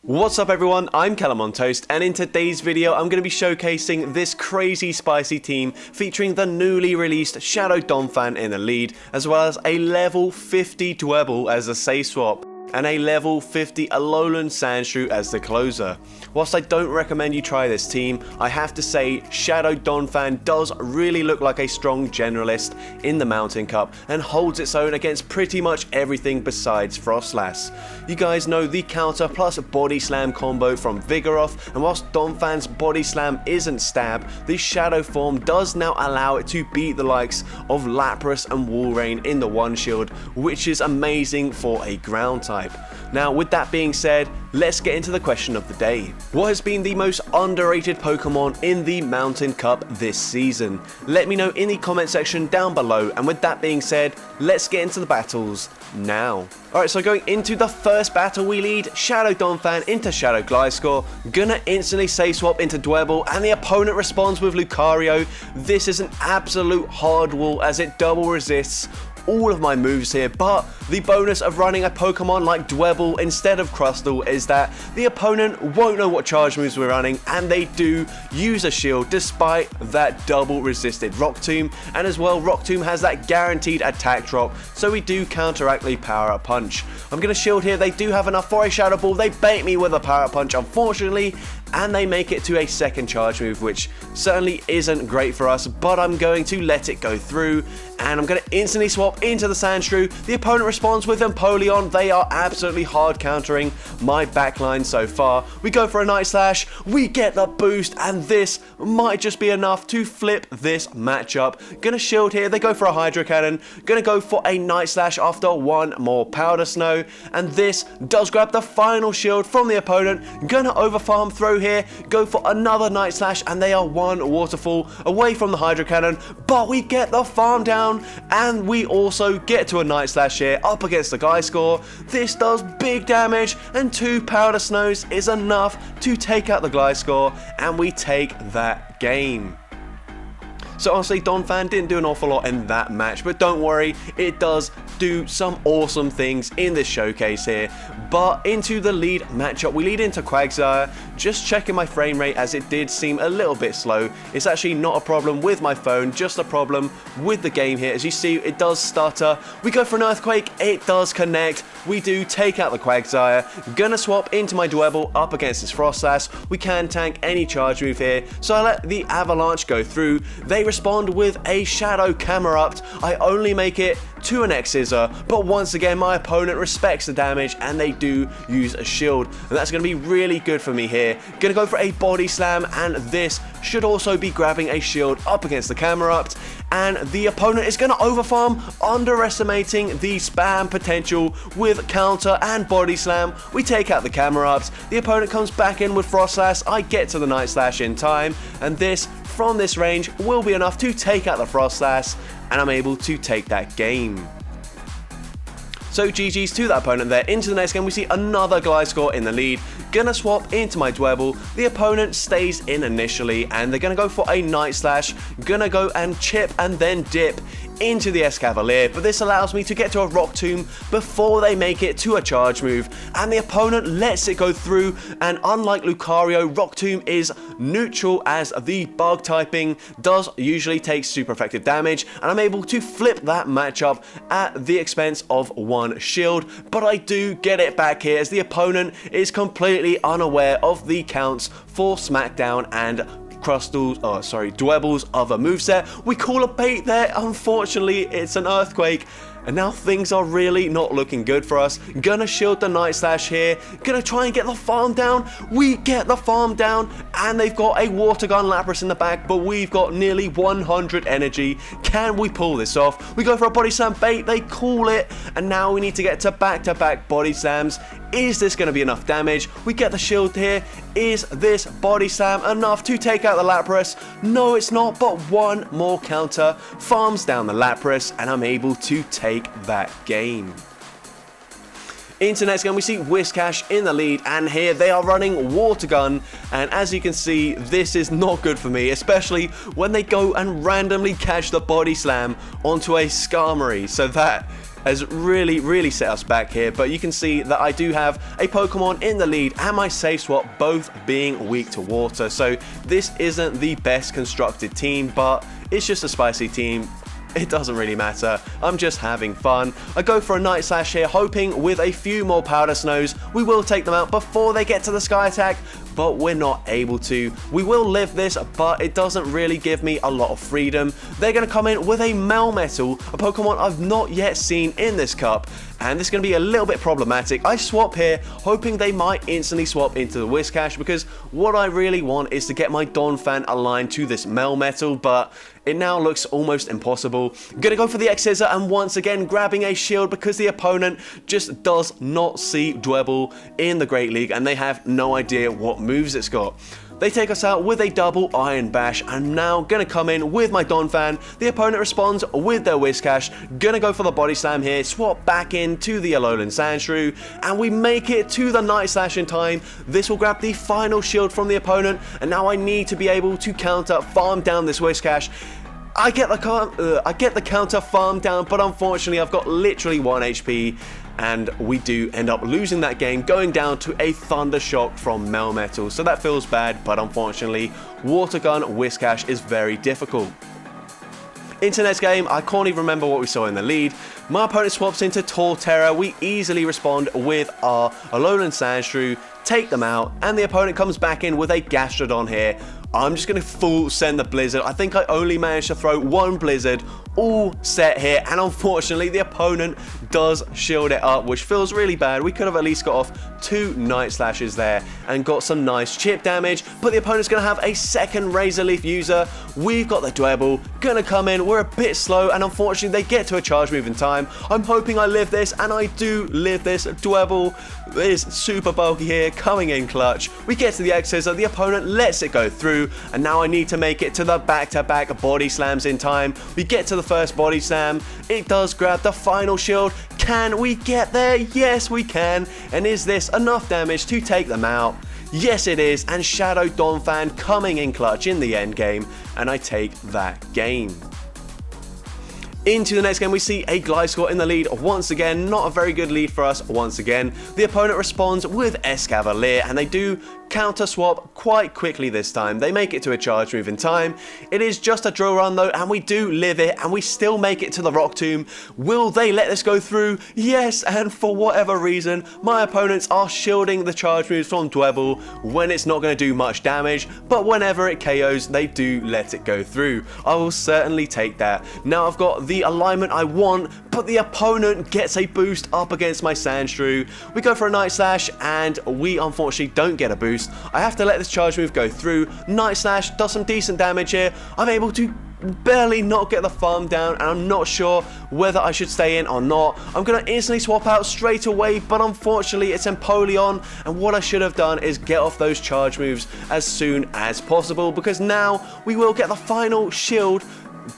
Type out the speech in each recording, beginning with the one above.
What's up everyone, I'm CallumOnToast, and in today's video I'm going to be showcasing this crazy spicy team featuring the newly released Shadow Donphan in the lead, as well as a level 50 Dwebble as a safe swap, and a level 50 Alolan Sandshrew as the closer. Whilst I don't recommend you try this team, I have to say Shadow Donphan does really look like a strong generalist in the Mountain Cup and holds its own against pretty much everything besides Froslass. You guys know the counter plus body slam combo from Vigoroth, and whilst Donphan's body slam isn't stab, the shadow form does now allow it to beat the likes of Lapras and Walrein in the one shield, which is amazing for a ground type. Now with that being said, let's get into the question of the day. What has been the most underrated Pokemon in the Mountain Cup this season? Let me know in the comment section down below, and with that being said, let's get into the battles now. Alright, so going into the first battle, we lead Shadow Donphan into Shadow Gliscor, gonna instantly safe swap into Dwebble, and the opponent responds with Lucario. This is an absolute hard wall as it double resists all of my moves here, but the bonus of running a Pokemon like Dwebble instead of Crustle is that the opponent won't know what charge moves we're running, and they do use a shield despite that double resisted Rock Tomb, and as well Rock Tomb has that guaranteed attack drop, so we do counteract the Power Up Punch. I'm going to shield here, they do have enough for a Shadow Ball, they bait me with a Power Up Punch unfortunately, and they make it to a second charge move, which certainly isn't great for us, but I'm going to let it go through, and I'm going to instantly swap into the Sandshrew. The opponent responds with Empoleon. They are absolutely hard countering my backline so far. We go for a Night Slash, we get the boost, and this might just be enough to flip this matchup. Gonna shield here, they go for a Hydro Cannon, gonna go for a Night Slash after one more Powder Snow, and this does grab the final shield from the opponent. Gonna overfarm throw here, go for another Night Slash, and they are one waterfall away from the Hydro Cannon, but we get the farm down, and we also get to a Night Slash here up against the Gliscor. This does big damage, and two Powder Snows is enough to take out the Gliscor, and we take that game. So honestly, Donphan didn't do an awful lot in that match, but don't worry, it does do some awesome things in this showcase here. But into the lead matchup, we lead into Quagsire. Just checking my frame rate as it did seem a little bit slow. It's actually not a problem with my phone, just a problem with the game here. As you see, it does stutter. We go for an Earthquake, it does connect. We do take out the Quagsire. Gonna swap into my Dwebble up against this Froslass. We can tank any charge move here, so I let the Avalanche go through. They respond with a Shadow Camerupt. I only make it to an X-Scissor, but once again my opponent respects the damage and they do use a shield, and that's going to be really good for me here. Gonna go for a Body Slam, and this should also be grabbing a shield up against the Camerupt, and the opponent is going to overfarm, underestimating the spam potential with counter and Body Slam. We take out the Camerupt, the opponent comes back in with Froslass, I get to the Night Slash in time, and this from this range will be enough to take out the Froslass, and I'm able to take that game. So GG's to that opponent there. Into the next game, we see another Gliscor in the lead. Gonna swap into my Dwebble. The opponent stays in initially, and they're gonna go for a Night Slash. Gonna go and chip and then dip into the Escavalier, but this allows me to get to a Rock Tomb before they make it to a charge move, and the opponent lets it go through, and unlike Lucario, Rock Tomb is neutral as the bug typing does usually take super effective damage, and I'm able to flip that matchup at the expense of one shield, but I do get it back here as the opponent is unaware of the counts for Smackdown and Dwebble's other moveset. We call a bait there, unfortunately it's an Earthquake, and now things are really not looking good for us. Gonna shield the Night Slash here, gonna try and get the farm down. We get the farm down, and they've got a Water Gun Lapras in the back, but we've got nearly 100 energy. Can we pull this off? We go for a Body Slam bait, they call it, and now we need to get to back-to-back Body Slams. Is this going to be enough damage? We get the shield here. Is this Body Slam enough to take out the Lapras? No, it's not, but one more counter farms down the Lapras, and I'm able to take that game. Into next game, we see Whiscash in the lead, and here they are running Water Gun, and as you can see, this is not good for me, especially when they go and randomly catch the Body Slam onto a Skarmory, so that has really set us back here, but you can see that I do have a Pokemon in the lead and my safe swap both being weak to water. So this isn't the best constructed team, but it's just a spicy team. It doesn't really matter, I'm just having fun. I go for a Night Slash here, hoping with a few more Powder Snows we will take them out before they get to the Sky Attack, but we're not able to. We will live this, but it doesn't really give me a lot of freedom. They're going to come in with a Melmetal, a Pokemon I've not yet seen in this cup, and this is going to be a little bit problematic. I swap here, hoping they might instantly swap into the Whiscash, because what I really want is to get my Donphan aligned to this Melmetal, but it now looks almost impossible. I'm going to go for the X-Scissor and once again grabbing a shield because the opponent just does not see Dwebble in the Great League and they have no idea what moves it's got. They take us out with a double Iron Bash. I'm now going to come in with my Donphan. The opponent responds with their Whiscash. Going to go for the Body Slam here, swap back into the Alolan Sandshrew, and we make it to the Night Slash in time. This will grab the final shield from the opponent, and now I need to be able to counter farm down this Whiscash. I get the counter farm down, but unfortunately I've got literally 1 HP. And we do end up losing that game, going down to a Thunder Shock from Melmetal. So that feels bad, but unfortunately, Water Gun Whiscash is very difficult. Into next game, I can't even remember what we saw in the lead. My opponent swaps into Torterra. We easily respond with our Alolan Sandshrew, take them out, and the opponent comes back in with a Gastrodon here. I'm just going to full send the Blizzard. I think I only managed to throw 1 Blizzard all set here, and unfortunately the opponent does shield it up, which feels really bad. We could have at least got off 2 Night Slashes there and got some nice chip damage, but the opponent's going to have a second Razor Leaf user. We've got the Dwebble, going to come in. We're a bit slow, and unfortunately they get to a charge move in time. I'm hoping I live this, and I do live this. Dwebble is super bulky here, coming in clutch. We get to the X-Scissor, the opponent lets it go through, and now I need to make it to the back-to-back Body Slams in time. We get to the first Body Slam, it does grab the final shield. Can we get there? Yes, we can. And is this enough damage to take them out? Yes, it is, and Shadow Donphan coming in clutch in the end game, and I take that game. Into the next game, we see a Gliscor in the lead once again. Not a very good lead for us once again. The opponent responds with Escavalier, and they do counter swap quite quickly this time. They make it to a charge move in time. It is just a drill run though, and we do live it, and we still make it to the Rock Tomb. Will they let this go through? Yes, and for whatever reason, my opponents are shielding the charge moves from Dwebble when it's not going to do much damage, but whenever it KOs, they do let it go through. I will certainly take that. Now I've got the alignment I want, but the opponent gets a boost up against my Sandshrew. We go for a Night Slash, and we unfortunately don't get a boost. I have to let this charge move go through. Night Slash does some decent damage here. I'm able to barely not get the farm down, and I'm not sure whether I should stay in or not. I'm going to instantly swap out straight away, but unfortunately it's Empoleon, and what I should have done is get off those charge moves as soon as possible, because now we will get the final shield,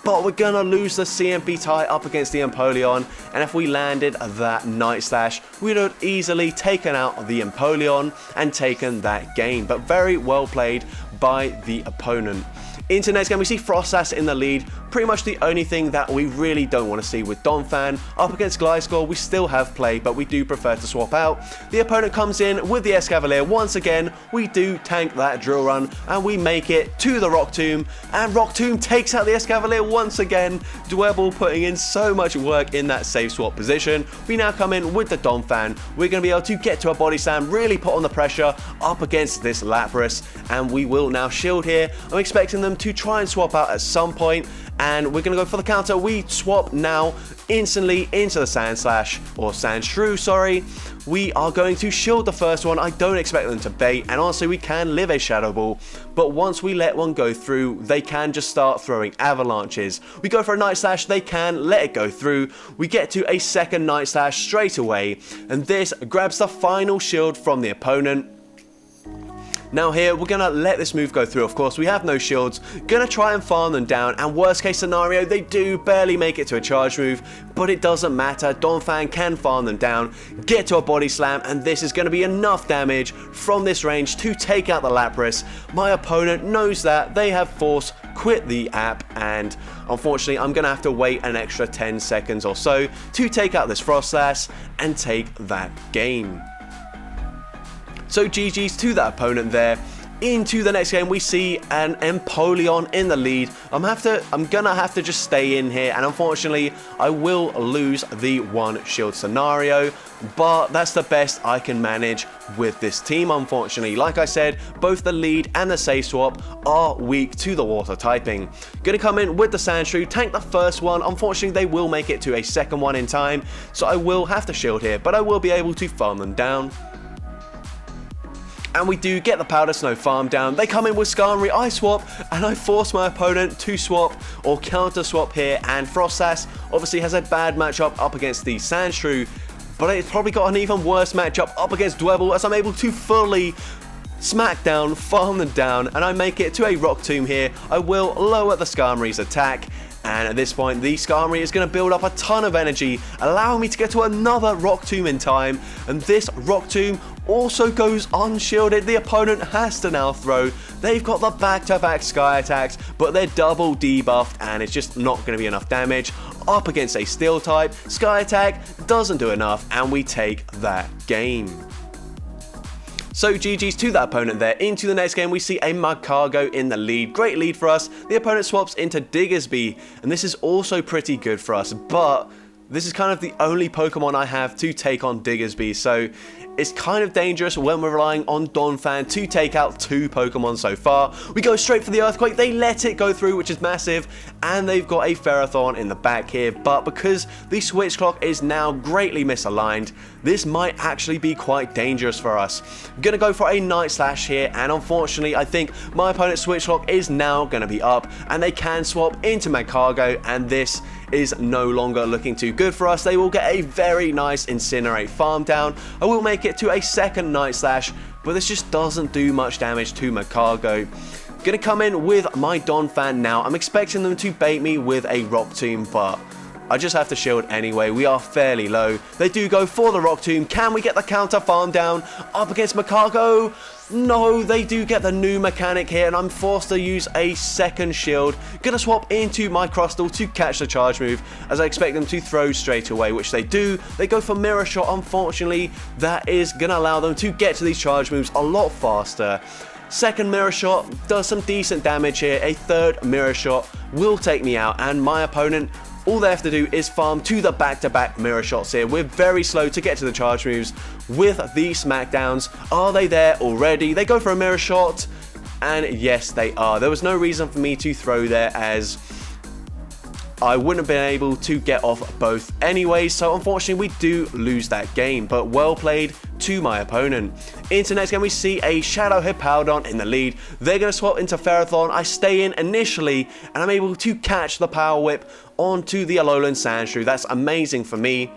but we're going to lose the CMP tie up against the Empoleon, and if we landed that Night Slash, we would have easily taken out the Empoleon and taken that game, but very well played by the opponent. Into next game, we see Froslass in the lead. Pretty much the only thing that we really don't want to see with Donphan. Up against Gliscor, we still have play, but we do prefer to swap out. The opponent comes in with the Escavalier once again. We do tank that drill run, and we make it to the Rock Tomb. And Rock Tomb takes out the Escavalier once again. Dwebble putting in so much work in that safe swap position. We now come in with the Donphan. We're going to be able to get to a Body Slam, really put on the pressure up against this Lapras, and we will now shield here. I'm expecting them to try and swap out at some point, and we're going to go for the counter. We swap now instantly into the Sandshrew, sorry. We are going to shield the first one. I don't expect them to bait, and honestly we can live a Shadow Ball, but once we let one go through, they can just start throwing avalanches. We go for a Night Slash, they can let it go through. We get to a second Night Slash straight away, and this grabs the final shield from the opponent. Now here, we're going to let this move go through. Of course, we have no shields. Going to try and farm them down, and worst case scenario, they do barely make it to a charge move, but it doesn't matter. Donphan can farm them down, get to a body slam, and this is going to be enough damage from this range to take out the Lapras. My opponent knows that. They have force quit the app, and unfortunately I'm going to have to wait an extra 10 seconds or so to take out this Froslass and take that game. So GG's to that opponent there. Into the next game, we see an Empoleon in the lead. I'm gonna have to just stay in here, and unfortunately I will lose the one shield scenario, but that's the best I can manage with this team, unfortunately. Like I said, both the lead and the safe swap are weak to the water typing. Gonna come in with the Sandshrew, tank the first one. Unfortunately, they will make it to a second one in time, so I will have to shield here, but I will be able to farm them down. And we do get the Powder Snow farm down. They come in with Skarmory, I swap, and I force my opponent to swap or counter swap here, and Froslass obviously has a bad matchup up against the Sandshrew, but it's probably got an even worse matchup up against Dwebble, as I'm able to fully smack down, farm them down, and I make it to a Rock Tomb here. I will lower the Skarmory's attack, and at this point the Skarmory is going to build up a ton of energy, allowing me to get to another Rock Tomb in time, and this Rock Tomb also goes unshielded. The opponent has to now throw. They've got the back-to-back Sky attacks, but they're double debuffed, and it's just not going to be enough damage. Up against a Steel type, Sky attack doesn't do enough, and we take that game. So GG's to that opponent there. Into the next game, we see a Magcargo in the lead. Great lead for us. The opponent swaps into Diggersby, and this is also pretty good for us, but this is kind of the only Pokemon I have to take on Diggersby, so it's kind of dangerous when we're relying on Donphan to take out two Pokemon so far. We go straight for the Earthquake, they let it go through, which is massive, and they've got a Ferrothorn in the back here, but because the Switch Clock is now greatly misaligned, this might actually be quite dangerous for us. I'm gonna go for a Night Slash here, and unfortunately I think my opponent's Switch Clock is now gonna be up, and they can swap into Magcargo, and this is no longer looking too good for us. They will get a very nice Incinerate farm down. I will make it to a second Night Slash, but this just doesn't do much damage to Magcargo. Gonna come in with my Donphan now. I'm expecting them to bait me with a Rock Tomb, but I just have to shield anyway. We are fairly low. They do go for the Rock Tomb. Can we get the counter farm down up against Magcargo? No, they do get the new mechanic here, and I'm forced to use a second shield. Gonna swap into my Crustle to catch the charge move, as I expect them to throw straight away, which they do. They go for Mirror Shot. Unfortunately, that is gonna allow them to get to these charge moves a lot faster. Second Mirror Shot does some decent damage here. A third Mirror Shot will take me out, and my opponent, all they have to do is farm to the back-to-back Mirror Shots here. We're very slow to get to the charge moves with the Smackdowns. Are they there already? They go for a Mirror Shot, and yes, they are. There was no reason for me to throw there, as I wouldn't have been able to get off both anyway, so unfortunately we do lose that game, but well played to my opponent. Into next game, we see a Shadow Hippowdon in the lead. They're going to swap into Ferrothorn. I stay in initially, and I'm able to catch the Power Whip onto the Alolan Sandshrew. That's amazing for me.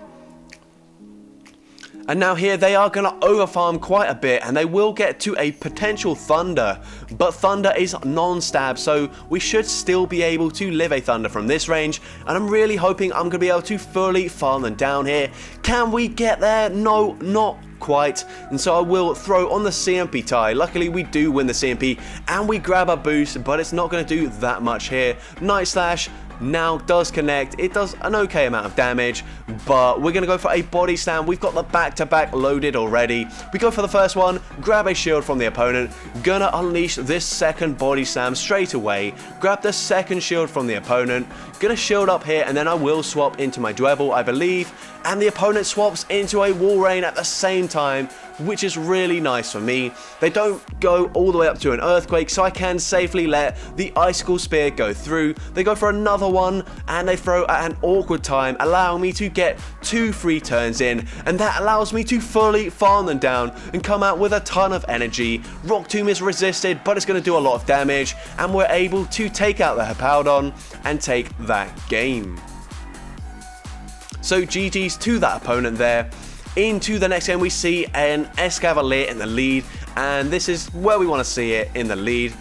And now here they are going to overfarm quite a bit, and they will get to a potential Thunder, but Thunder is non-stab, so we should still be able to live a Thunder from this range, and I'm really hoping I'm going to be able to fully farm them down here. Can we get there? No, not quite, and so I will throw on the CMP tie. Luckily we do win the CMP, and we grab a boost, but it's not going to do that much here. Night Slash now does connect. It does an okay amount of damage, but we're going to go for a Body Slam. We've got the back-to-back loaded already. We go for the first one, grab a shield from the opponent, gonna unleash this second Body Slam straight away, grab the second shield from the opponent, gonna shield up here, and then I will swap into my Dwebble, I believe, and the opponent swaps into a Walrein at the same time, which is really nice for me. They don't go all the way up to an Earthquake, so I can safely let the Icicle Spear go through. They go for another one, and they throw at an awkward time, allowing me to get 2 free turns in, and that allows me to fully farm them down and come out with a ton of energy. Rock Tomb is resisted, but it's going to do a lot of damage, and we're able to take out the Hippowdon and take that game. So GG's to that opponent there. Into the next game, we see an Escavalier in the lead, and this is where we want to see it in the lead.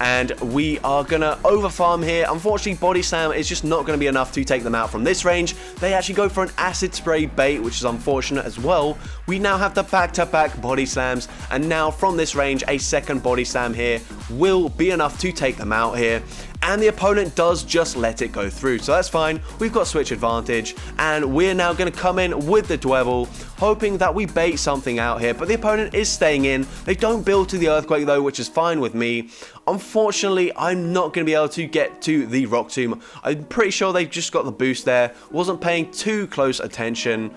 And we are going to overfarm here. Unfortunately, Body Slam is just not going to be enough to take them out from this range. They actually go for an Acid Spray bait, which is unfortunate as well. We now have the back-to-back Body Slams, and now from this range, a second Body Slam here will be enough to take them out here. And the opponent does just let it go through, so that's fine. We've got switch advantage, and we're now going to come in with the Dwebble, hoping that we bait something out here, but the opponent is staying in. They don't build to the Earthquake though, which is fine with me. Unfortunately, I'm not going to be able to get to the Rock Tomb. I'm pretty sure they just got the boost there. Wasn't paying too close attention.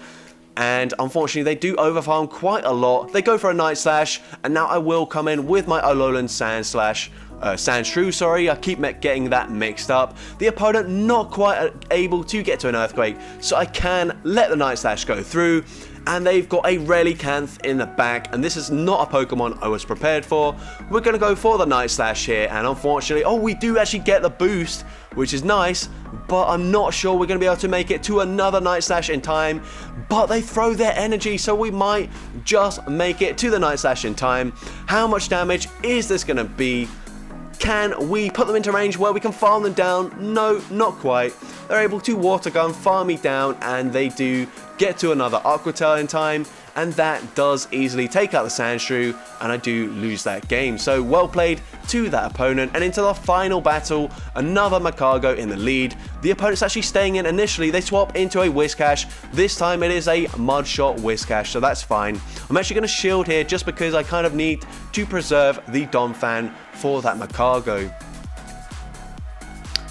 And unfortunately, they do overfarm quite a lot. They go for a Night Slash, and now I will come in with my Alolan Sandshrew, sorry, I keep getting that mixed up. The opponent not quite able to get to an Earthquake, so I can let the Night Slash go through. And they've got a Relicanth in the back, and this is not a Pokemon I was prepared for. We're going to go for the Night Slash here, and unfortunately, oh, we do actually get the boost, which is nice, but I'm not sure we're going to be able to make it to another Night Slash in time. But they throw their energy, so we might just make it to the Night Slash in time. How much damage is this going to be? Can we put them into range where we can farm them down? No, not quite. They're able to Water Gun, farm me down, and they do get to another Aqua Tail in time, and that does easily take out the Sandshrew, and I do lose that game. So well played to that opponent, and into the final battle, another Magcargo in the lead. The opponent's actually staying in initially. They swap into a Whiscash. This time it is a Mudshot Whiscash, so that's fine. I'm actually going to shield here just because I kind of need to preserve the Donphan for that Magcargo.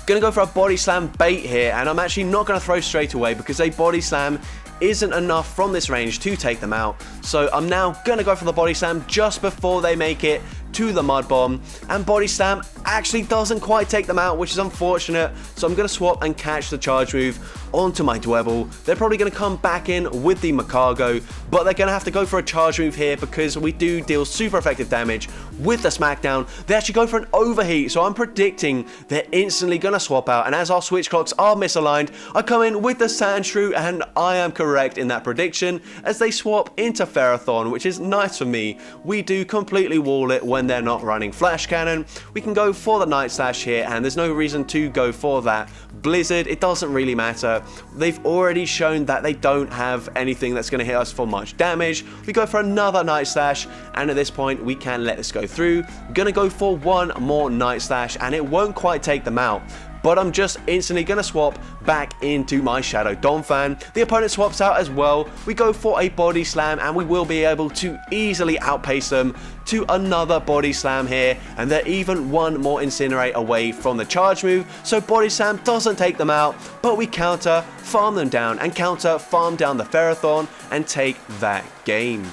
Gonna go for a Body Slam bait here, and I'm actually not going to throw straight away because a Body Slam isn't enough from this range to take them out. So I'm now going to go for the Body Slam just before they make it to the Mud Bomb, and Body Slam actually doesn't quite take them out, which is unfortunate. So I'm going to swap and catch the charge move onto my Dwebble. They're probably going to come back in with the Magcargo, but they're going to have to go for a charge move here because we do deal super effective damage with the Smackdown. They actually go for an Overheat, so I'm predicting they're instantly going to swap out, and as our switch clocks are misaligned, I come in with the Sandshrew, and I am correct in that prediction as they swap into Ferrothorn, which is nice for me. We do completely wall it when they're not running Flash Cannon. We can go for the Night Slash here, and there's no reason to go for that Blizzard. It doesn't really matter. They've already shown that they don't have anything that's going to hit us for much damage. We go for another Night Slash, and at this point we can let this go through. Gonna go for one more Night Slash, and it won't quite take them out, but I'm just instantly going to swap back into my Shadow Donphan. The opponent swaps out as well. We go for a Body Slam, and we will be able to easily outpace them to another Body Slam here, and they're even one more Incinerate away from the charge move, so Body Slam doesn't take them out, but we counter farm them down and counter farm down the Ferrothorn and take that game.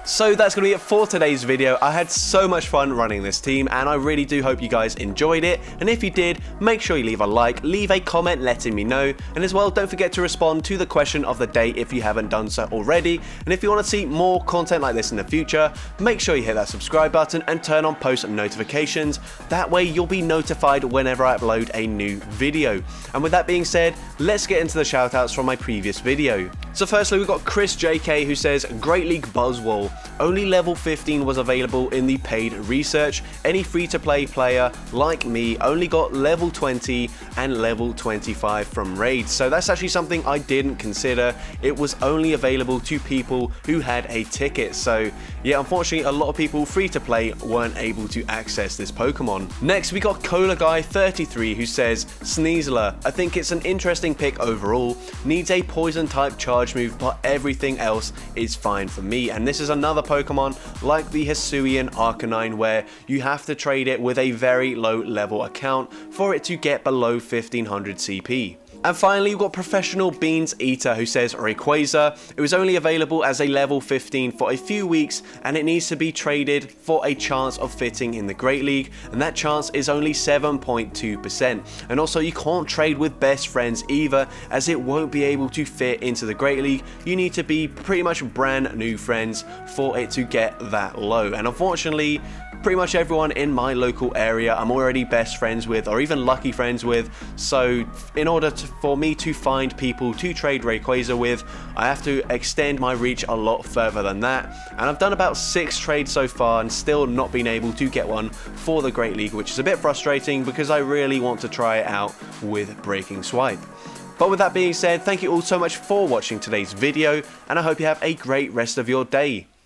So that's going to be it for today's video. I had so much fun running this team, and I really do hope you guys enjoyed it. And if you did, make sure you leave a like, leave a comment letting me know, and as well, don't forget to respond to the question of the day if you haven't done so already. And if you want to see more content like this in the future, make sure you hit that subscribe button and turn on post notifications. That way you'll be notified whenever I upload a new video. And with that being said, let's get into the shoutouts from my previous video. So firstly, we've got Chris JK, who says, Great League Buzzwole. Only level 15 was available in the paid research. Any free-to-play player like me only got level 20 and level 25 from raids. So that's actually something I didn't consider. It was only available to people who had a ticket. So yeah, unfortunately, a lot of people free-to-play weren't able to access this Pokemon. Next, we got Cola Guy 33, who says, Sneasler. I think it's an interesting pick overall. Needs a poison type charge move, but everything else is fine for me. And this is another Pokemon like the Hisuian Arcanine, where you have to trade it with a very low level account for it to get below 1500 CP. And finally, we've got Professional Beans Eater, who says Rayquaza. It was only available as a level 15 for a few weeks, and it needs to be traded for a chance of fitting in the Great League, and that chance is only 7.2%. And also, you can't trade with best friends either, as it won't be able to fit into the Great League. You need to be pretty much brand new friends for it to get that low. And unfortunately, pretty much everyone in my local area I'm already best friends with, or even lucky friends with, so in order for me to find people to trade Rayquaza with, I have to extend my reach a lot further than that, and I've done about 6 trades so far and still not been able to get one for the Great League, which is a bit frustrating because I really want to try it out with Breaking Swipe. But with that being said, thank you all so much for watching today's video, and I hope you have a great rest of your day.